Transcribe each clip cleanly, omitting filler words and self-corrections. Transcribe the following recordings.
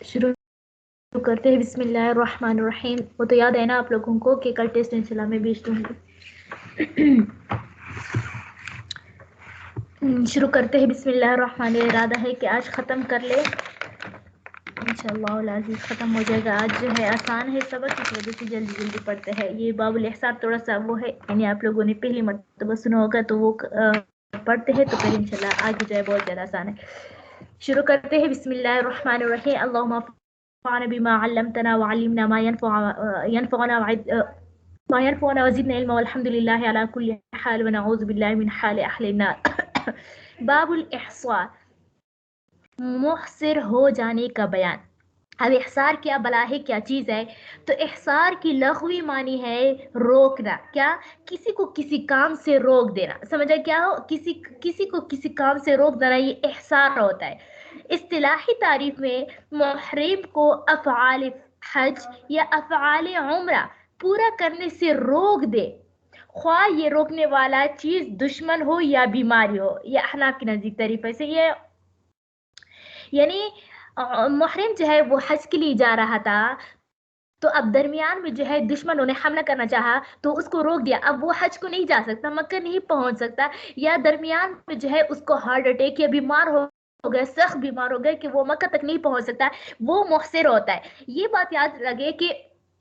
شروع کرتے ہیں بسم اللہ الرحمن الرحیم. وہ تو یاد ہے نا آپ لوگوں کو کہ کل ٹیسٹ انشاءاللہ میں بھیج دوں گی. شروع کرتے ہیں بسم اللہ الرحمن. ارادہ ہے کہ آج ختم کر لیں انشاءاللہ العزیز. ختم ہو جائے گا آج. جو ہے آسان ہے سبق، اس وجہ سے جلدی جلدی پڑھتے ہیں. یہ باب الاحسار تھوڑا سا وہ ہے، یعنی آپ لوگوں نے پہلی مرتبہ سنا ہوگا تو وہ پڑھتے ہیں تو پھر انشاءاللہ آگے جو ہے بہت زیادہ آسان ہے. شروع کرتے ہیں بسم اللہ الرحمن الرحیم. اللہم انفعنا بما علمتنا وعلمنا ما ينفعنا وزدنا علما والحمد لله على كل حال ونعوذ بالله من حال اهل النار. باب الاحصار، محصر ہو جانے کا بیان. اب احصار کیا بلا ہے، کیا چیز ہے؟ تو احصار کی لغوی معنی ہے روکنا. کیا؟ کسی کو کسی کام سے روک دینا. سمجھا کیا ہو؟ کسی کو کسی کام سے روک دینا، یہ احصار ہوتا ہے. اصطلاحی تعریف میں محرم کو افعال حج یا افعال عمرہ پورا کرنے سے روک دے، خواہ یہ روکنے والا چیز دشمن ہو یا بیماری ہو. یہ احناف کی نزدیک تعریف ہے. یہ یعنی محرم جو ہے وہ حج کے لیے جا رہا تھا، تو اب درمیان میں جو ہے دشمنوں نے حملہ کرنا چاہا تو اس کو روک دیا. اب وہ حج کو نہیں جا سکتا، مکہ نہیں پہنچ سکتا، یا درمیان میں جو ہے اس کو ہارٹ اٹیک یا بیمار ہو گئے، سخت بیمار ہو گئے کہ وہ مکہ تک نہیں پہنچ سکتا، وہ محصر ہوتا ہے. یہ بات یاد لگے کہ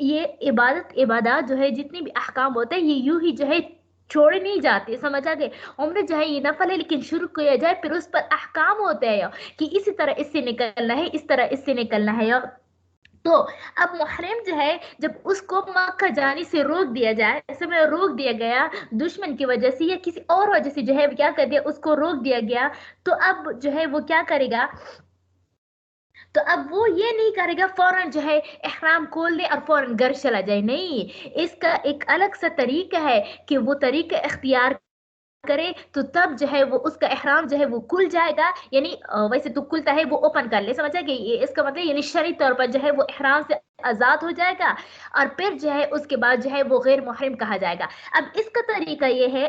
یہ عبادات جو ہے جتنی بھی احکام ہوتے ہیں یہ یوں ہی جو ہے چھوڑے نہیں جاتے. سمجھا گئے؟ عمر جو ہے یہ نفل ہے لیکن شروع کیا جائے پھر اس پر احکام ہوتے ہیں کہ اسی طرح اس سے نکلنا ہے، اس طرح اس سے نکلنا ہے. تو اب محرم جو ہے جب اس کو مکہ جانے سے روک دیا جائے، ایسے میں روک دیا گیا دشمن کی وجہ سے یا کسی اور وجہ سے جو ہے کیا کر دیا، اس کو روک دیا گیا، تو اب جو ہے وہ کیا کرے گا؟ تو اب وہ یہ نہیں کرے گا فوراً جو ہے احرام کھول دے اور فوراً گھر چلا جائے. نہیں، اس کا ایک الگ سا طریقہ ہے کہ وہ طریقہ اختیار کرے تو تب جو ہے وہ اس کا احرام جو ہے وہ کھل جائے گا. یعنی ویسے تو کھلتا ہے، وہ اوپن کر لے. سمجھا کہ اس کا مطلب یعنی شرعی طور پر جو ہے وہ احرام سے آزاد ہو جائے گا اور پھر جو ہے اس کے بعد جو ہے وہ غیر محرم کہا جائے گا. اب اس کا طریقہ یہ ہے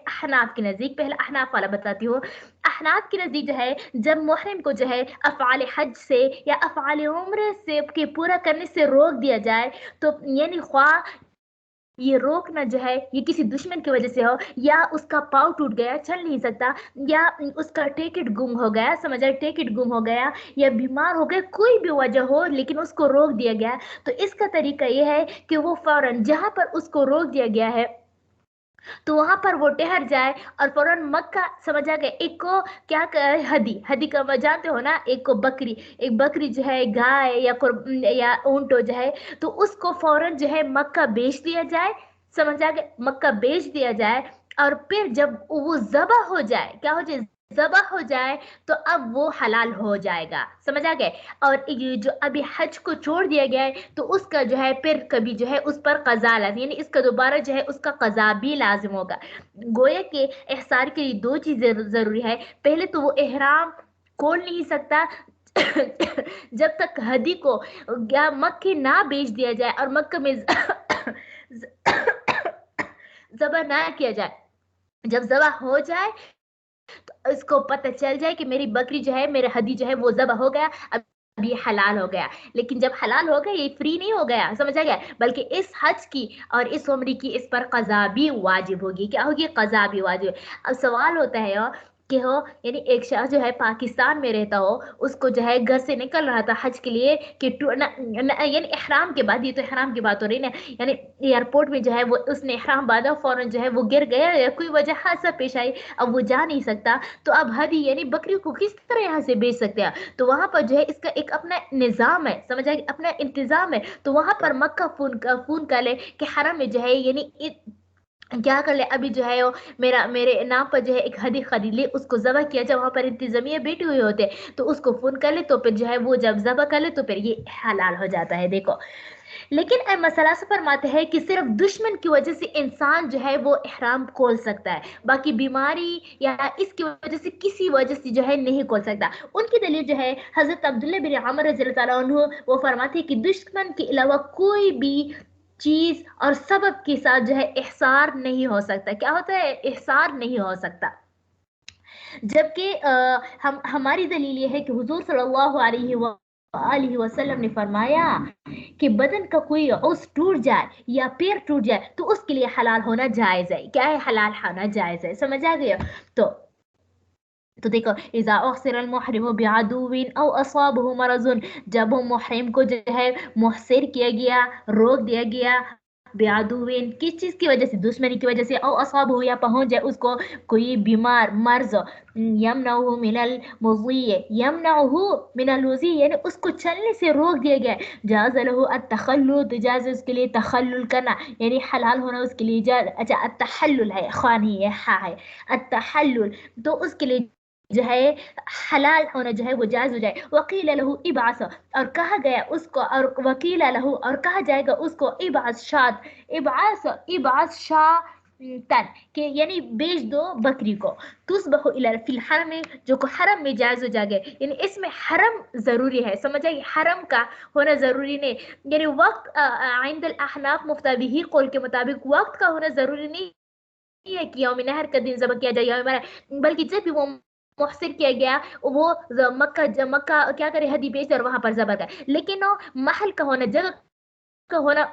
احناف کے نزدیک. پہلے احناف والا بتاتی ہوں. احناف کے نزدیک جو ہے جب محرم کو جو ہے افعال حج سے یا افعال عمرے سے کے پورا کرنے سے روک دیا جائے تو یعنی خواہ یہ روکنا جو ہے یہ کسی دشمن کی وجہ سے ہو، یا اس کا پاؤں ٹوٹ گیا چل نہیں سکتا، یا اس کا ٹکٹ گم ہو گیا، سمجھا ٹکٹ گم ہو گیا، یا بیمار ہو گئے، کوئی بھی وجہ ہو لیکن اس کو روک دیا گیا، تو اس کا طریقہ یہ ہے کہ وہ فوراً جہاں پر اس کو روک دیا گیا ہے تو وہاں پر وہ ٹہر جائے اور فوراً مکہ. سمجھا گیا؟ ایک کو کیا ہدی کا جانتے ہو نا، ایک کو ایک بکری جو ہے گائے یا اونٹو جو ہے تو اس کو فوراً جو ہے مکہ بیچ دیا جائے. سمجھا گیا؟ مکہ بیچ دیا جائے اور پھر جب وہ ذبح ہو جائے، کیا ہو جائے؟ ذبح ہو جائے تو اب وہ حلال ہو جائے گا. سمجھا گئے؟ اور یہ جو ابھی حج کو چھوڑ دیا گیا ہے تو اس کا جو ہے پھر کبھی جو ہے اس پر قضا لازم، یعنی اس کا دوبارہ جو ہے اس کا قضا بھی لازم ہوگا. گویا کہ احصار کے لیے دو چیزیں ضروری ہے. پہلے تو وہ احرام کھول نہیں سکتا جب تک ہدی کو یا مکہ نہ بیچ دیا جائے اور مکہ میں ذبح نہ کیا جائے. جب ذبح ہو جائے تو اس کو پتہ چل جائے کہ میری بکری جو ہے، میرا ہدی جو ہے وہ ذبح ہو گیا، اب یہ حلال ہو گیا. لیکن جب حلال ہو گیا یہ فری نہیں ہو گیا. سمجھا گیا؟ بلکہ اس حج کی اور اس عمرے کی اس پر قضا بھی واجب ہوگی. کیا ہوگی؟ قضا بھی واجب. اب سوال ہوتا ہے کہ ہو یعنی ایک شخص جو ہے پاکستان میں رہتا ہو، اس کو جو ہے گھر سے نکل رہا تھا حج کے لیے کہ یعنی احرام کے بعد، یہ تو احرام کی بات ہو رہی نا، یعنی ایئرپورٹ میں جو ہے وہ اس نے احرام باندھا، فوراً جو ہے وہ گر گیا یا کوئی وجہ حادثہ پیش آئی، اب وہ جا نہیں سکتا، تو اب ہدی یعنی بکری کو کس طرح یہاں سے بیچ سکتے ہیں؟ تو وہاں پر جو ہے اس کا ایک اپنا نظام ہے. سمجھا؟ اپنا انتظام ہے. تو وہاں پر مکہ فون کر لے کہ حرم میں جو ہے یعنی کیا کر لے، ابھی جو ہے میرے نام پر جو ہے ایک ہدی خرید لے، اس کو ذبح کیا جائے. وہاں پر انتظامیہ بیٹھے ہوئے ہوتے تو اس کو فون کر لے تو پھر جو ہے وہ جب ذبح کر لے تو پھر یہ حلال ہو جاتا ہے. دیکھو، لیکن اے مسئلہ سے فرماتے ہیں کہ صرف دشمن کی وجہ سے انسان جو ہے وہ احرام کھول سکتا ہے، باقی بیماری یا اس کی وجہ سے کسی وجہ سے جو ہے نہیں کھول سکتا. ان کی دلیل جو ہے حضرت عبداللہ بن عمر رضی اللہ تعالیٰ عنہ، وہ فرماتے ہیں کہ دشمن کے علاوہ کوئی بھی چیز اور سبب کے ساتھ جو ہے احصار نہیں ہو سکتا. کیا ہوتا ہے؟ احصار نہیں ہو سکتا. جبکہ ہماری دلیل یہ ہے کہ حضور صلی اللہ علیہ अलैहि वसल्लम ने फरमाया कि बदन का कोई उस टूट जाए या पैर टूट जाए तो उसके लिए हलाल होना जायज है। क्या है? हलाल होना जायज है। समझ आ गया? तो देखो, इज़ा उहसिर अलमुहरिम बिअदुविन औ असाबहु मरज़ुन, जब वो मुहरिम को जो है मुहसिर किया गया, रोक दिया गया, बिअदुविन किस चीज की वजह से? दुश्मनी की वजह से, औ असाबहु या पहुंच जाए उसको कोई बीमार मर्ज, यमनहु मिनल मुज़ी, यमनहु मिनल मुज़ी यानी उसको चलने से रोक दिया गया। जाज़ लहु अत्तखल्लुल, जाज़ उसके लिए तखल्लुल करना यानी हलाल होना उसके लिए जायज। अच्छा, अत्तहल्लुल है, खान ही है, हा है, अत्तहल्लुल, तो उसके लिए जो है हलाल होना जो है वो जायज हो जाए। वकील लहू इबास, और कहा गया उसको, और वकील लहू और कहा जाएगा उसको, इबास शाद, इबास इबास शाह तन के यानी बेच दो बकरी को। तुस्बहु इला फिल हरम में, जो को हरम में जायज हो जाएगा, यानी इसमें हरम जरूरी है। समझ आई? हरम का होना जरूरी नहीं, यानी वक्त आइंद अल अहनाफ मुफ्ताबिही कौल के मुताबिक वक्त का होना जरूरी नहीं है कि यौम नहर का दिन ज़ब्ह किया जाए बल्कि जब भी वो मुहसिर किया गया वो मक्का क्या करे, हदी बेच और वहां पर ज़ब्ह करे, लेकिन वो महल का होना, जगह का होना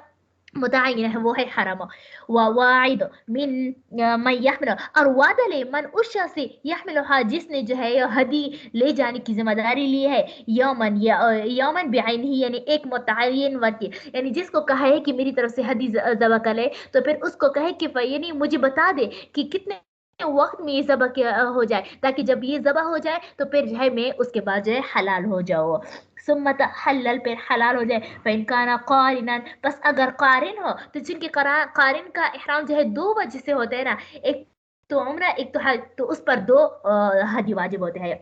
मुतय्यन है, वो है हरम। वाइद मिन मन यहमिल, और वादा ले मन उस शख्स से यहमिलहा जिसने जो है हदी ले जाने की जिम्मेदारी ली है, यौमन या यौमन बिआइनिही यानी एक मुतय्यन वक्त, यानी जिसको कहा है कि मेरी तरफ से हदी ज़ब्ह कर ले, तो फिर उसको कहे कि यानी मुझे बता दे कि कितने वक्त में ये ज़ब्ह हो जाए, ताकि जब ये ज़ब्ह हो जाए तो फिर जो है मैं उसके बाद जो है हलाल हो जाओ। सुम्मत हलल, फिर हलाल हो जाए। फ़इन काना क़ारिनन, बस अगर कारिन हो, तो जिनके कारिन का इहराम जो है दो वजह से होता है ना, एक तो उम्रा एक तो हज, तो उस पर दो हज वाजिब होते हैं।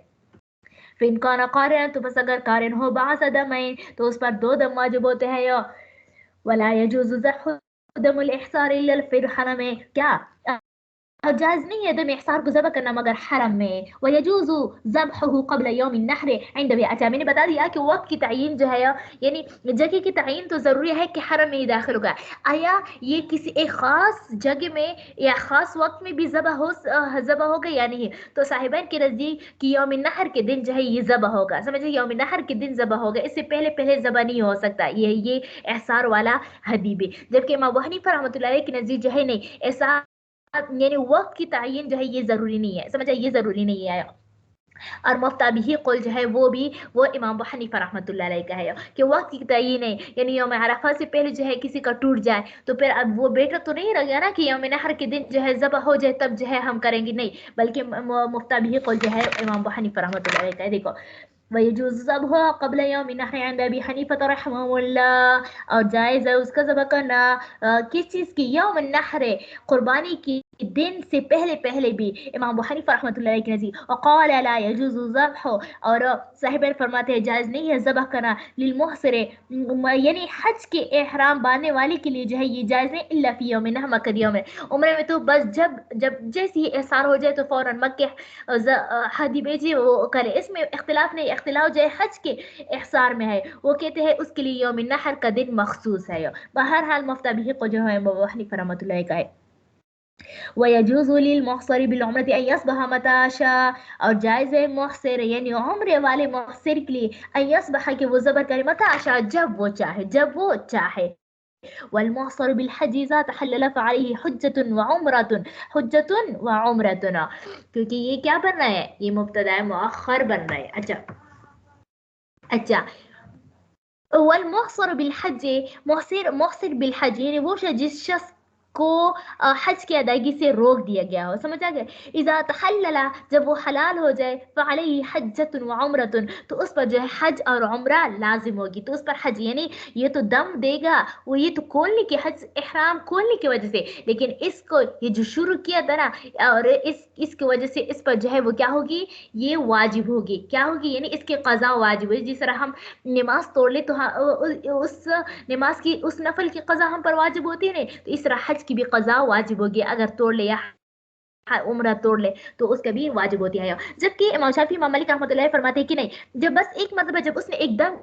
फ़इन काना क़ारिनन, तो बस अगर कारिन हो बास दमैन, तो उस पर दो दम वाजिब होते हैं। वला यजूज़ु ज़ब्हु दमुल इहसार इल्ला फिल हरम, क्या जायज़ नहीं है दम इहसार को ज़ब्ह करना मगर हरम में। वयजूज़ु ज़ब्हुहु क़ब्ल यौम नहर इंद भी। अच्छा, मैंने बता दिया कि वक्त की तयीन जो है यानी जगह की तयीन तो ज़रूरी है कि हरम में ही दाखिल होगा। आया ये किसी एक ख़ास जगह में या ख़ास वक्त में भी ज़ब्ह होगा या नहीं? तो साहिबान के नज़दीक कि यौम नहर के दिन जो है ये ज़ब्ह होगा। समझिए, यौम नहर के दिन ज़ब्ह होगा, इससे पहले पहले ज़ब्ह नहीं हो सकता ये एहसार वाला हदी भी। जबकि इमाम अबू हनीफा रहमतुल्लाह अलैह के नज़दीक जो है नहीं, ऐसा यानी वक्त की तयीन जो है ये जरूरी नहीं है। समझ, ये जरूरी नहीं है। और मुफ्ता भी कौल जो है वो इमाम अबू हनीफा रहमतुल्लाह अलैह का है कि वक्त की तयीन है, यानी यौम अरफा से पहले जो है किसी का टूट जाए तो फिर अब वो बेटर तो नहीं रह गया ना कि यौम नहर के दिन जो है ज़ब्ह हो जाए तब जो है हम करेंगे, नहीं, बल्कि मुफ्ता भी कौल जो है इमाम अबू हनीफा रहमतुल्लाह अलैह का है। देखो, वयजूज़ ज़ब्हुहा क़ब्ल यौम नहर इंद अबी हनीफा रहमहुल्लाह, और जायज़ है उसका ज़ब्ह करना किस चीज़ की? यौम नहर, कुर्बानी की दिन से पहले पहले भी, इमाम अबू हनीफा रहमतुल्लाह अलैह के नज़दीक। वक़ाल ला यजूज़ु ज़ब्हु, और साहिब फरमाते हैं जायज़ नहीं है ज़ब्ह करना लिल मुहसिर यानी हज के एहराम बांधने वाले के लिए जो है ये जायज़ नहीं, इल्ला फी यौम नहर मक्का यौम, उम्र में तो बस जब जब जैसे ही एहसार हो जाए तो फौरन मक्के हदी बेची वो करे, इसमें इख्तिलाफ नहीं, इख्तिलाफ जो है हज के एहसार में है, वो कहते हैं उसके लिए यौम नहर का दिन मखसूस है। बहरहाल मुफ्ता भी को जो है अबू हनीफा रहमतुल्लाह का है। वयजूज़ु लिल मुहसरी बिल उम्रति अन यस्बह मता शाअ, और जायज़ है मुहसिर यानी उम्रे वाले मुहसिर के लिए अन यस्बह कि वो ज़ब्ह करे मता शाअ जब वो चाहे, जब वो चाहे। वलमुहसर बिल हज इज़ा तहल्लल फअलैहि हुज्जतुन व उम्रतुन, हुज्जतुन व उम्रतुन, क्योंकि ये क्या बन रहा है? ये मुब्तदा मुअख्खर बन रहा है। अच्छा अच्छा, वल मुहसर बिल हज, मुहसिर मुहसिर बिल हज यानी वो जिस शख्स को हज की अदायगी से रोक दिया गया हो। समझ आ गया? इज़ा तहल्लला, जब वो हलाल हो जाए, फ़अलैहि हज्जतुन व उम्रतुन, तो उस पर जो है हज और उम्रा लाजिम होगी, तो उस पर हज यानी ये तो दम देगा, वो ये तो खोलने के हज एहराम खोलने की वजह से, लेकिन इसको ये जो शुरू किया था ना, और इसकी वजह से इस पर जो है वो क्या होगी? ये वाजिब होगी। क्या होगी? यानी इसकी क़ज़ा वाजिब होगी। जिस तरह हम नमाज तोड़ ले तो उस नमाज की उस नफल की कज़ा हम पर वाजिब होती है, नहीं, तो इस तरह हज की भी कज़ा वाजिब होगी, अगर तोड़ ले या उम्र तोड़ ले तो उसका भी वाजिब होती है। जबकि इमाम शाफी इमाम मालिक रहमतुल्लाह फरमाते हैं कि नहीं, जब बस एक मतलब जब उसने एकदम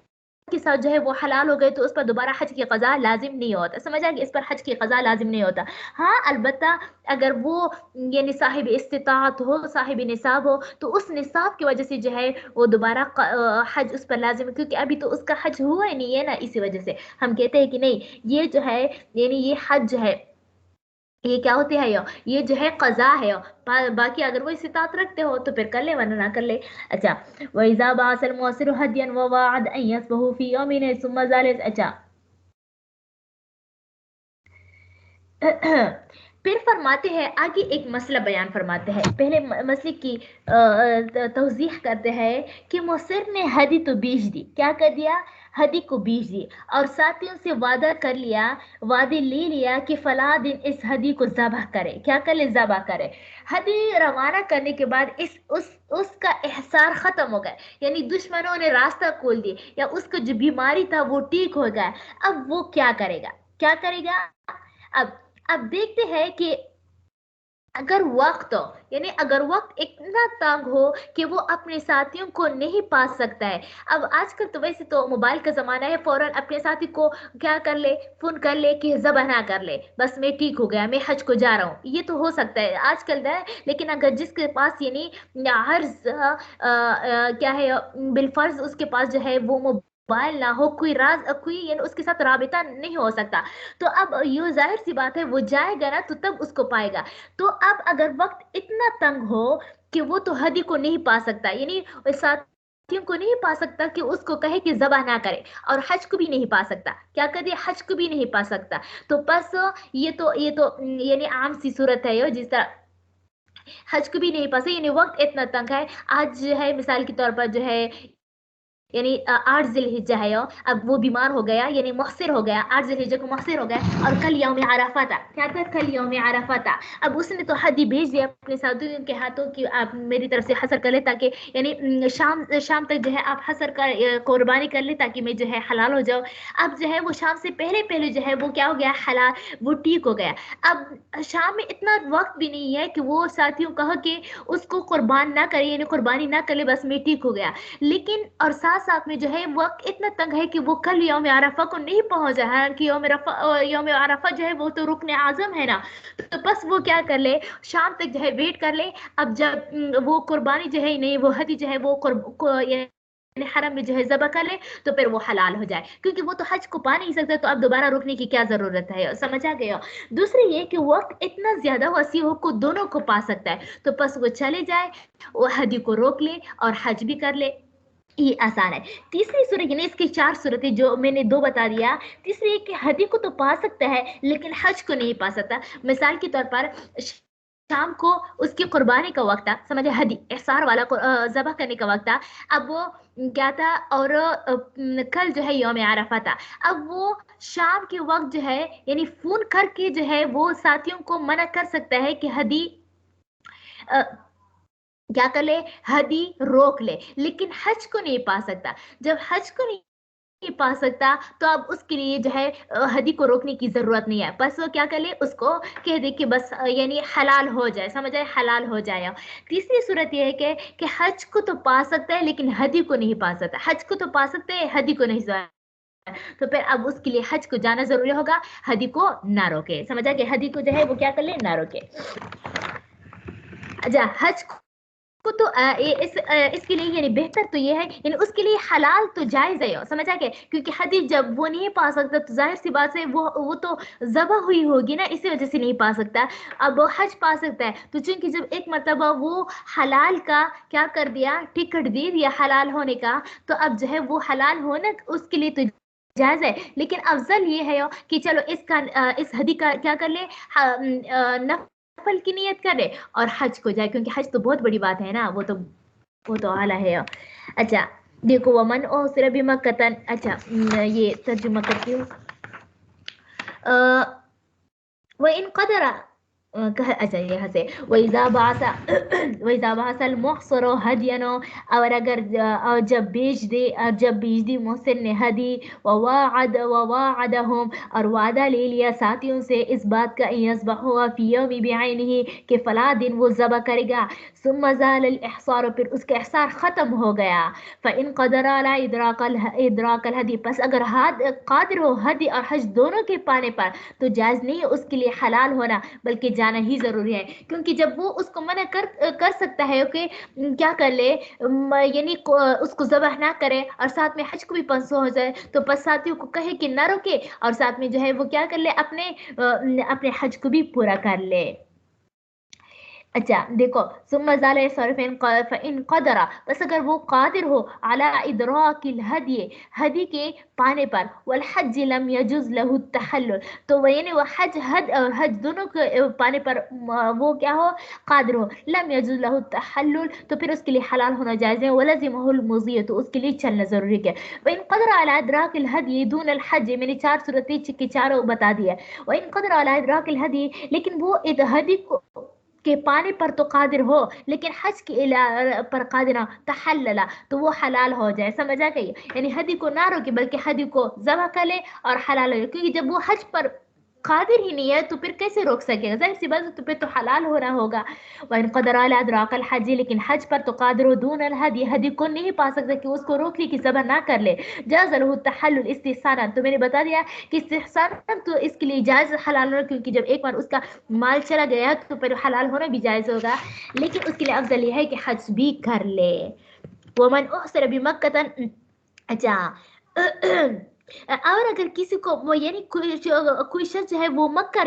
کے ساتھ جو ہے وہ حلال ہو گئے تو اس پر دوبارہ حج کی قضا لازم نہیں ہوتا. سمجھ آئے کہ اس پر حج کی قضا لازم نہیں ہوتا. ہاں البتہ اگر وہ یعنی صاحب استطاعت ہو، صاحب نصاب ہو، تو اس نصاب کی وجہ سے جو ہے وہ دوبارہ حج اس پر لازم ہے، کیونکہ ابھی تو اس کا حج ہوا ہی نہیں ہے نا. اسی وجہ سے ہم کہتے ہیں کہ نہیں یہ جو ہے یعنی یہ حج جو ہے یہ کیا ہوتے ہیں یہ جو ہے قضا ہے. باقی اگر وہ استطاعت رکھتے ہو تو پھر کر لے ورنہ نہ کر لے. اچھا وَإِذَا بَعَثَ الْمُعْسِرُ هَدْيًا وَوَعَدَ أَن يَصْبَحُ فِي يَوْمٍ ثُمَّ ذَلِكَ. اچھا پھر فرماتے ہیں آگے ایک مسئلہ بیان فرماتے ہیں. پہلے مسئلے کی توضیح کرتے ہیں کہ مصر نے ہدی تو بیچ دی. کیا کر دیا؟ ہدی کو بیچ دی اور ساتھیوں سے وعدہ کر لیا، وعدے لے لیا کہ فلاں دن اس ہدی کو ذبح کرے. کیا کر لے؟ ذبح کرے. ہدی روانہ کرنے کے بعد اس کا احسار ختم ہو گیا، یعنی دشمنوں نے راستہ کھول دی یا اس کا جو بیماری تھا وہ ٹھیک ہو گیا. اب وہ کیا کرے گا؟ کیا کرے گا؟ اب دیکھتے ہیں کہ اگر وقت ہو، یعنی اگر وقت اتنا تنگ ہو کہ وہ اپنے ساتھیوں کو نہیں پا سکتا ہے. اب آج کل تو ویسے تو موبائل کا زمانہ ہے، فوراً اپنے ساتھی کو کیا کر لے؟ فون کر لے کہ ذبح نہ کر لے، بس میں ٹھیک ہو گیا، میں حج کو جا رہا ہوں. یہ تو ہو سکتا ہے آج کل ہے. لیکن اگر جس کے پاس یعنی عرض کیا ہے بالفرض اس کے پاس جو ہے وہ موبائل نہ ہو، کوئی راز کوئی یعنی اس کے ساتھ رابطہ نہیں ہو سکتا، تو اب یہ ظاہر سی بات ہے وہ جائے گا نا تو تب اس کو پائے گا. تو اب اگر وقت اتنا تنگ ہو کہ وہ تو ہدی کو نہیں پا سکتا، یعنی ساتھیوں کو نہیں پا سکتا کہ اس کو کہے کہ ذبح نہ کرے، اور حج کو بھی نہیں پا سکتا. کیا کر دے؟ حج کو بھی نہیں پا سکتا. تو بس یہ تو یعنی عام سی صورت ہے جس طرح حج کو بھی نہیں پا سکتا، یعنی وقت اتنا تنگ ہے. آج جو ہے مثال کے طور پر جو ہے یعنی 8 ذی الحجہ ہے اب وہ بیمار ہو گیا، یعنی محصر ہو گیا، 8 ذی الحجہ کو محصر ہو گیا اور کل یوم عرفہ تھا. کیا تھا؟ کل یوم عرفہ تھا. اب اس نے تو ہدی بھیج دیا اپنے ساتھیوں کے ہاتھوں کہ آپ میری طرف سے حسر کر لے، تاکہ یعنی شام تک جو ہے آپ حسر کر قربانی کر لے تاکہ میں جو ہے حلال ہو جاؤ. اب جو ہے وہ شام سے پہلے جو ہے وہ کیا ہو گیا؟ حلال، وہ ٹھیک ہو گیا. اب شام میں اتنا وقت بھی نہیں ہے کہ وہ ساتھیوں کہا کہ اس کو قربان نہ کرے، یعنی قربانی نہ کرے، بس میں ٹھیک ہو گیا. لیکن اور ساتھ میں جو ہے وقت اتنا تنگ ہے کہ وہ کل یوم عرفہ کو نہیں پہنچا ہے، کہ یوم عرفہ جو ہے وہ تو رکن اعظم ہے نا. تو بس وہ کیا کر لے؟ شام تک جو ہے ویٹ کر لے. اب جب وہ قربانی جو ہے نہیں، وہ ہدی جو ہے وہ یعنی حرم میں جو ہے ذبح کر لے تو پھر وہ حلال ہو جائے، کیونکہ وہ تو حج کو پا نہیں سکتا، تو اب دوبارہ رکنے کی کیا ضرورت ہے. سمجھ آ گیا؟ دوسری یہ کہ وقت اتنا زیادہ وسیع ہو کو دونوں کو پا سکتا ہے، تو بس وہ چلے جائے، وہ ہدی کو روک لے اور حج بھی کر لے. یہ آسان ہے. تیسری صورت یعنی اس کی 4 صورتیں جو میں نے 2 بتا دیا. تیسری یہ کہ ہدی کو تو پا سکتا ہے لیکن حج کو نہیں پا سکتا. مثال کے طور پر شام کو اس کی قربانی کا وقت تھا، سمجھے ہدی احصار والا ذبح کرنے کا وقت تھا. اب وہ کیا تھا؟ اور کل جو ہے یوم عرفہ تھا. اب وہ شام کے وقت جو ہے یعنی فون کر کے جو ہے وہ ساتھیوں کو منع کر سکتا ہے کہ ہدی کیا کر لے؟ ہدی روک لے، لیکن حج کو نہیں پا سکتا. جب حج کو نہیں پا سکتا تو اب اس کے لیے جو ہے ہدی کو روکنے کی ضرورت نہیں ہے، بس وہ کیا کر لے؟ اس کو کہہ دے کہ بس یعنی حلال ہو جائے، سمجھ آئے؟ حلال ہو جائے. تیسری صورت یہ ہے کہ حج کو تو پا سکتا ہے لیکن ہدی کو نہیں پا سکتا. حج کو تو پا سکتے ہیں، ہدی کو نہیں. تو پھر اب اس کے لیے حج کو جانا ضروری ہوگا، ہدی کو نہ روکے. سمجھا کہ ہدی کو جو ہے وہ کیا کر لے؟ نہ روکے. اچھا حج کو تو اس کے لیے یعنی بہتر تو یہ ہے، یعنی اس کے لیے حلال تو جائز ہے، سمجھا کہ کیونکہ حدیث جب وہ نہیں پا سکتا تو ظاہر سی بات ہے وہ تو ذبح ہوئی ہوگی نا، اسی وجہ سے نہیں پا سکتا. اب حج پا سکتا ہے تو چونکہ جب ایک مرتبہ وہ حلال کا کیا کر دیا؟ ٹکٹ دے دیا حلال ہونے کا، تو اب جو ہے وہ حلال ہونا اس کے لیے تو جائز ہے. لیکن افضل یہ ہے کہ چلو اس ہدی کا کیا کر لے؟ نفل کی نیت کرے اور حج کو جائے، کیونکہ حج تو بہت بڑی بات ہے نا، وہ تو اعلیٰ ہے. اچھا دیکھو ومن اوسر بمکہ، اچھا یہ ترجمہ کرتی ہوں. وَإِن قدر اچھا یہاں سے وَإِذَا بَعَثَ الْمُحْصِرُ هَدْيًا، اور اگر اور جب بیچ دی محسن نے ہدی، وَوَاعَدَهُمْ، اور وعدہ لے لیا ساتھیوں سے اس بات کا، يَذْبَحُهَا فِي يَوْمِ بِعَيْنِهِ، کہ فلاں دن وہ ذبح کرے گا، ثُمَّ زَالَ الْإِحْصَارُ، پھر اس کا احصار ختم ہو گیا، فَإِنْ قَدَرَ عَلَى إِدْرَاكِ الْهَدْيِ، پس اگر قادر ہو ہدی اور حج دونوں کے پانے پر، تو جائز نہیں ہے اس کے لیے حلال ہونا، بلکہ جانا ہی ضروری ہے، کیونکہ جب وہ اس کو منع کر سکتا ہے کہ کیا کر لے، یعنی اس کو ذبح نہ کرے اور ساتھ میں حج کو بھی پنسو ہو جائے، تو بس ساتھیوں کو کہے کہ نہ روکے اور ساتھ میں جو ہے وہ کیا کر لے، اپنے حج کو بھی پورا کر لے۔ اچھا دیکھو، ثم زال فإن قدر، بس اگر وہ قادر ہو، على ادراک الہدی، ہدی کے پانے پر، والحج لم يجوز له التحلل، تو وہ یعنی وہ حج دونوں کے پانے پر وہ کیا ہو، قادر ہو، لم يجوز له التحلل، تو پھر اس کے لیے حلال ہونا جائز ہے، ولزمه المضی، تو اس کے لیے چلنا ضروری ہے۔ وإن قدر على ادراک الہدی دون الحج، میں نے 4 صورتیں کی چاروں بتا دیا۔ وإن قدر على ادراک الہدی، لیکن وہ ہدی کو کے پانے پر تو قادر ہو، لیکن حج کے پر قادر نہ، تحلل، تو وہ حلال ہو جائے، سمجھا گئی، یعنی ہدی کو نہ روکے بلکہ ہدی کو ذبح کر لے اور حلال ہو جائے، کیونکہ جب وہ حج پر قادر ہی نہیں ہے تو پھر کیسے روک سکے گا، ظاہر سی بات ہے، تو پھر تو حلال ہونا ہوگا۔ وَإِن قَدَرَ عَلَى أَدْرَاكَ الْحَجِّ، لیکن حج پر تو قادر ہو، دون الہدی، ہدی کو نہیں پا سکتا کہ اس کو روک لی کہ ذبح نہ کر لے، جاز له التحلل استحسانا، تو میں نے بتا دیا کہ استحسانا تو اس کے لیے جائز حلال ہونا، کیونکہ جب ایک بار اس کا مال چلا گیا تو پھر حلال ہونا بھی جائز ہوگا، لیکن اس کے لیے افضل یہ ہے کہ حج بھی کر لے۔ ومن احصر بمکہ، اچھا اور اگر کسی کو وہ یعنی کوئی شخص جو ہے وہ مکہ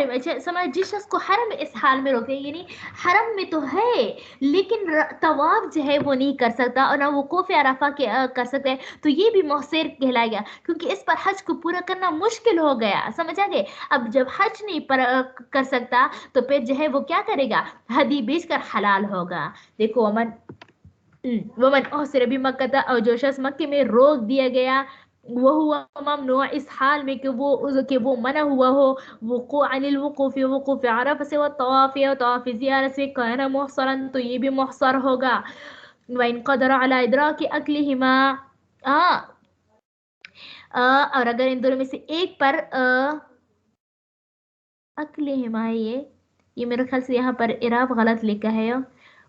سمجھ، جس شخص کو حرم اس حال میں روکے، یعنی حرم میں تو ہے لیکن طواف جو ہے وہ نہیں کر سکتا اور نہ وقوف عرفہ کر سکتا ہے، تو یہ بھی محصر کہلائے گا، کیونکہ اس پر حج کو پورا کرنا مشکل ہو گیا، سمجھا گئے، اب جب حج نہیں کر سکتا تو پھر جو ہے وہ کیا کرے گا، ہدی بیچ کر حلال ہوگا۔ دیکھو ومن احصر بمکہ، اور جو شخص مکے میں روک دیا گیا، وہ ہوا ممنوع، اس حال میں کہ وہ منع ہوا ہو، وقوع عن الوقوف، وقوف عرفہ سے، والطواف، طواف زیارت سے، کان محصرا، تو یہ بھی محصر ہوگا۔ وَإِن قَدَرَ عَلَى إِدْرَاكِ أَكْلِهِمَا، اور اگر ان دونوں میں سے ایک پر أَكْلِهِمَا، یہ میرے خیال سے یہاں پر اعراب غلط لکھا ہے،